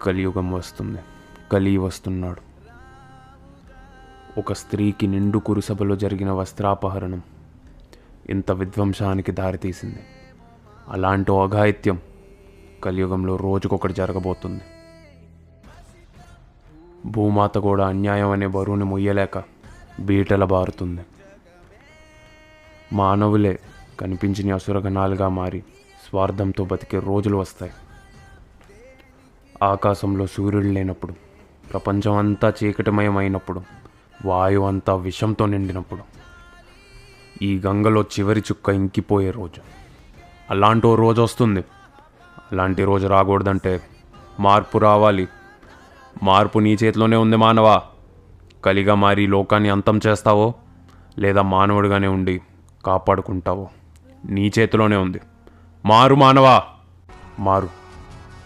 కలియుగం వస్తుంది. కలి వస్తున్నాడు. ఒక స్త్రీకి నిండు కురుసభలో జరిగిన వస్త్రాపహరణం ఇంత విధ్వంసానికి దారితీసింది. అలాంటి అఘాయిత్యం కలియుగంలో రోజుకొకటి జరగబోతుంది. భూమాత కూడా అన్యాయం అనే బరువుని మొయ్యలేక బీటల బారుతుంది. మానవులే కనిపించిన అసురగణాలుగా మారి స్వార్థంతో బతికే రోజులు వస్తాయి. ఆకాశంలో సూర్యుడు లేనప్పుడు, ప్రపంచం అంతా చీకటిమయమైనప్పుడు, వాయువు అంతా విషంతో నిండినప్పుడు, ఈ గంగలో చివరి చుక్క ఇంకిపోయే రోజు. అలాంటి రోజు వస్తుంది. అలాంటి రోజు రాకూడదంటే మార్పు రావాలి. మార్పు నీ చేతిలోనే ఉంది మానవా. కలిగా మారి లోకాన్ని అంతం చేస్తావో లేదా మానవుడిగానే ఉండి కాపాడుకుంటావో నీ చేతిలోనే ఉంది. మారు మానవా, మారు.